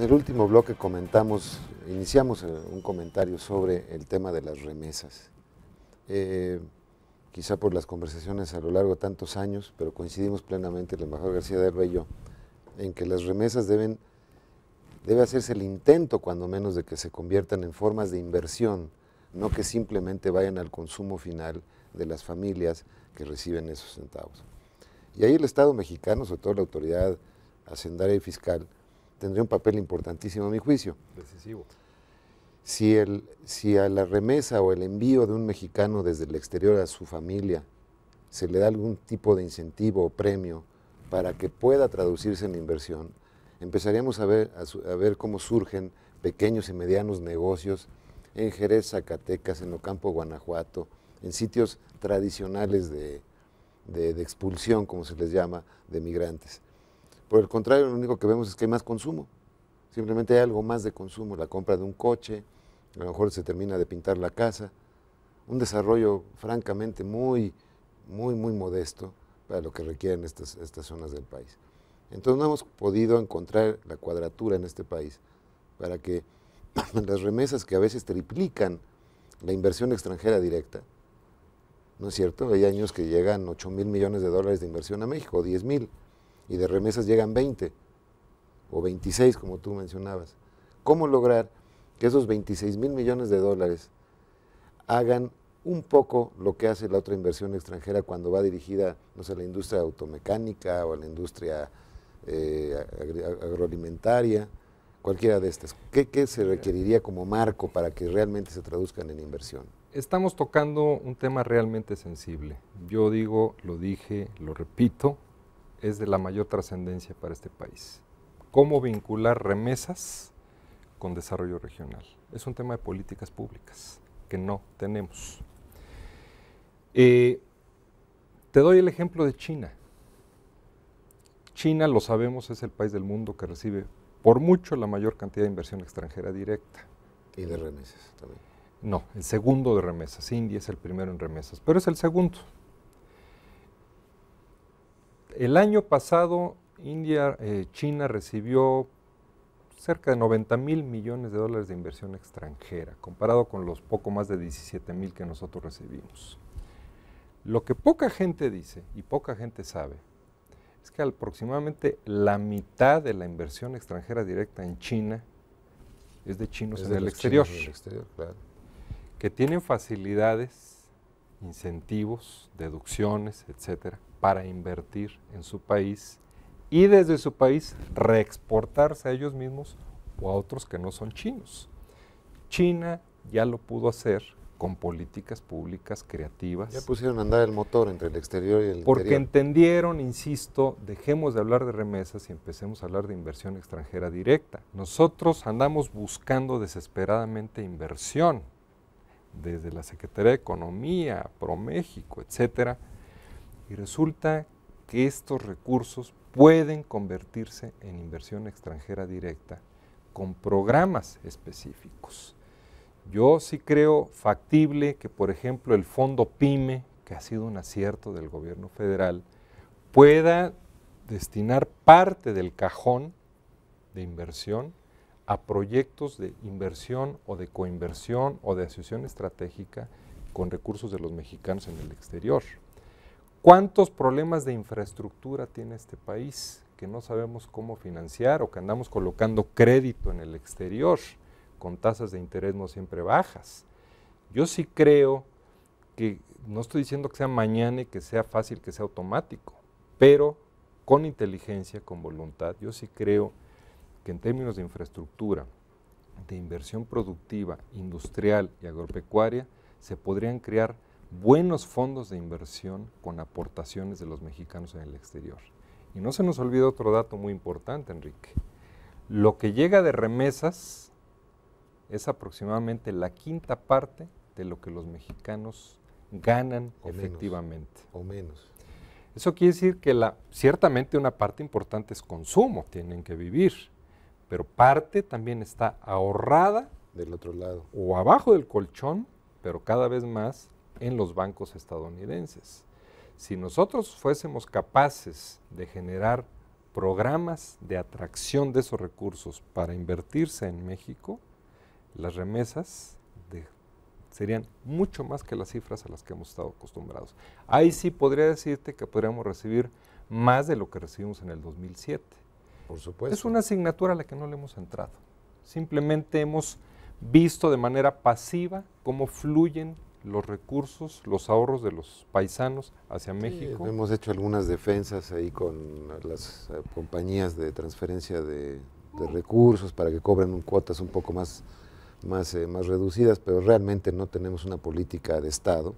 En el último bloque iniciamos un comentario sobre el tema de las remesas. Quizá por las conversaciones a lo largo de tantos años, pero coincidimos plenamente el embajador García de Alba y yo, en que las remesas debe hacerse el intento, cuando menos, de que se conviertan en formas de inversión, no que simplemente vayan al consumo final de las familias que reciben esos centavos. Y ahí el Estado mexicano, sobre todo la autoridad hacendaria y fiscal, tendría un papel importantísimo a mi juicio. Decisivo. Si a la remesa o el envío de un mexicano desde el exterior a su familia se le da algún tipo de incentivo o premio para que pueda traducirse en inversión, empezaríamos a ver cómo surgen pequeños y medianos negocios en Jerez, Zacatecas, en Ocampo, Guanajuato, en sitios tradicionales de expulsión, como se les llama, de migrantes. Por el contrario, lo único que vemos es que hay más consumo. Simplemente hay algo más de consumo, la compra de un coche, a lo mejor se termina de pintar la casa, un desarrollo francamente muy modesto para lo que requieren estas zonas del país. Entonces no hemos podido encontrar la cuadratura en este país para que las remesas, que a veces triplican la inversión extranjera directa, ¿no es cierto? Hay años que llegan 8,000 millones de dólares de inversión a México, o 10,000, y de remesas llegan 20 o 26, como tú mencionabas. ¿Cómo lograr que esos 26,000 millones de dólares hagan un poco lo que hace la otra inversión extranjera cuando va dirigida, no sé, a la industria automecánica o a la industria agroalimentaria, cualquiera de estas? ¿Qué se requeriría como marco para que realmente se traduzcan en inversión? Estamos tocando un tema realmente sensible. Yo digo, lo dije, lo repito, es de la mayor trascendencia para este país. ¿Cómo vincular remesas con desarrollo regional? Es un tema de políticas públicas que no tenemos. Te doy el ejemplo de China. China, lo sabemos, es el país del mundo que recibe por mucho la mayor cantidad de inversión extranjera directa. Y de remesas también. No, el segundo de remesas. India es el primero en remesas, pero es el segundo. El año pasado, China recibió cerca de 90,000 millones de dólares de inversión extranjera, comparado con los poco más de 17,000 que nosotros recibimos. Lo que poca gente dice y poca gente sabe es que aproximadamente la mitad de la inversión extranjera directa en China es de chinos en el exterior, claro, que tienen facilidades, incentivos, deducciones, etcétera, para invertir en su país y desde su país reexportarse a ellos mismos o a otros que no son chinos. China ya lo pudo hacer con políticas públicas creativas. Ya pusieron a andar el motor entre el exterior y el porque interior. entendieron, insisto, dejemos de hablar de remesas y empecemos a hablar de inversión extranjera directa. Nosotros andamos buscando desesperadamente inversión, desde la Secretaría de Economía, ProMéxico, etcétera, y resulta que estos recursos pueden convertirse en inversión extranjera directa con programas específicos. Yo sí creo factible que, por ejemplo, el Fondo PYME, que ha sido un acierto del gobierno federal, pueda destinar parte del cajón de inversión a proyectos de inversión o de coinversión o de asociación estratégica con recursos de los mexicanos en el exterior. ¿Cuántos problemas de infraestructura tiene este país que no sabemos cómo financiar o que andamos colocando crédito en el exterior con tasas de interés no siempre bajas? Yo sí creo que, no estoy diciendo que sea mañana y que sea fácil, que sea automático, pero con inteligencia, con voluntad, yo sí creo que en términos de infraestructura, de inversión productiva, industrial y agropecuaria, se podrían crear buenos fondos de inversión con aportaciones de los mexicanos en el exterior. Y no se nos olvide otro dato muy importante, Enrique. Lo que llega de remesas es aproximadamente la quinta parte de lo que los mexicanos ganan efectivamente. O menos. Eso quiere decir que ciertamente una parte importante es consumo, tienen que vivir, pero parte también está ahorrada del otro lado o abajo del colchón, pero cada vez más en los bancos estadounidenses. Si nosotros fuésemos capaces de generar programas de atracción de esos recursos para invertirse en México, las remesas serían mucho más que las cifras a las que hemos estado acostumbrados. Ahí sí podría decirte que podríamos recibir más de lo que recibimos en el 2007. Por supuesto. Es una asignatura a la que no le hemos entrado. Simplemente hemos visto de manera pasiva cómo fluyen los recursos, los ahorros de los paisanos hacia México. Hemos hecho algunas defensas ahí con las compañías de transferencia de recursos para que cobren cuotas un poco más reducidas, pero realmente no tenemos una política de Estado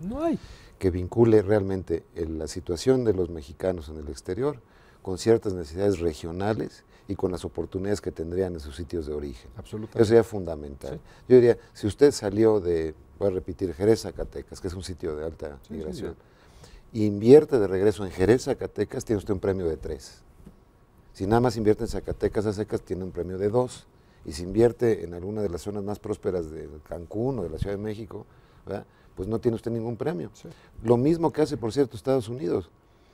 que vincule realmente la situación de los mexicanos en el exterior con ciertas necesidades regionales y con las oportunidades que tendrían en sus sitios de origen. Absolutamente. Eso sería fundamental. Sí. Yo diría, si usted salió de, voy a repetir, Jerez, Zacatecas, que es un sitio de alta migración, y invierte de regreso en Jerez, Zacatecas, tiene usted un premio de 3. Si nada más invierte en Zacatecas a secas, tiene un premio de 2. Y si invierte en alguna de las zonas más prósperas de Cancún o de la Ciudad de México, ¿verdad?, pues no tiene usted ningún premio. Sí. Lo mismo que hace, por cierto, Estados Unidos.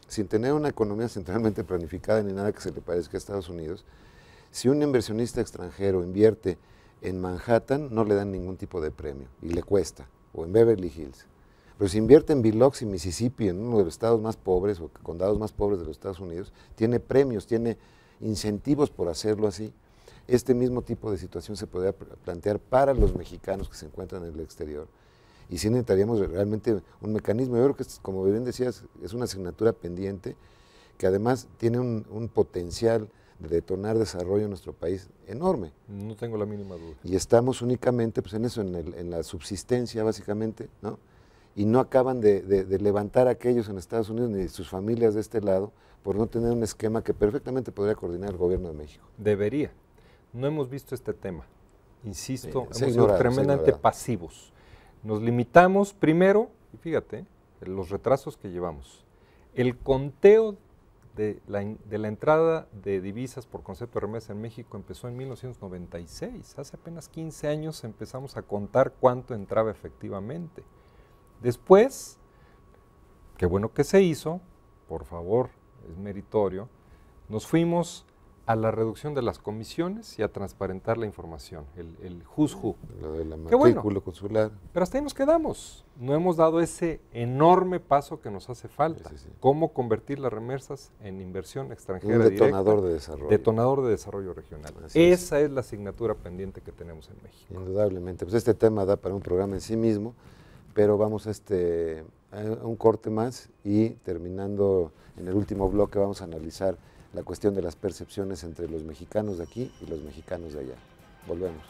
Sin tener una economía centralmente planificada ni nada que se le parezca a Estados Unidos, si un inversionista extranjero invierte en Manhattan, no le dan ningún tipo de premio y le cuesta, o en Beverly Hills. Pero si invierte en Biloxi, Mississippi, en uno de los estados más pobres o condados más pobres de los Estados Unidos, tiene premios, tiene incentivos por hacerlo así. Este mismo tipo de situación se podría plantear para los mexicanos que se encuentran en el exterior. Y sí necesitaríamos realmente un mecanismo. Yo creo que, como bien decías, es una asignatura pendiente que además tiene un potencial de detonar desarrollo en nuestro país enorme. No tengo la mínima duda. Y estamos únicamente pues, en eso, en la subsistencia básicamente, ¿no? Y no acaban de levantar a aquellos en Estados Unidos ni sus familias de este lado por no tener un esquema que perfectamente podría coordinar el gobierno de México. Debería. No hemos visto este tema. Insisto, hemos sido tremendamente pasivos. Nos limitamos primero, y fíjate, los retrasos que llevamos. El conteo de la entrada de divisas por concepto de remesa en México empezó en 1996. Hace apenas 15 años empezamos a contar cuánto entraba efectivamente. Después, qué bueno que se hizo, por favor, es meritorio, nos fuimos a la reducción de las comisiones y a transparentar la información, el who's who. Lo de la matrícula consular. Pero hasta ahí nos quedamos. No hemos dado ese enorme paso que nos hace falta. Sí. Cómo convertir las remesas en inversión extranjera directa. Un detonador de desarrollo. Detonador de desarrollo regional. Esa es la asignatura pendiente que tenemos en México. Indudablemente. Pues este tema da para un programa en sí mismo, pero vamos a un corte más y terminando en el último bloque vamos a analizar la cuestión de las percepciones entre los mexicanos de aquí y los mexicanos de allá. Volvemos.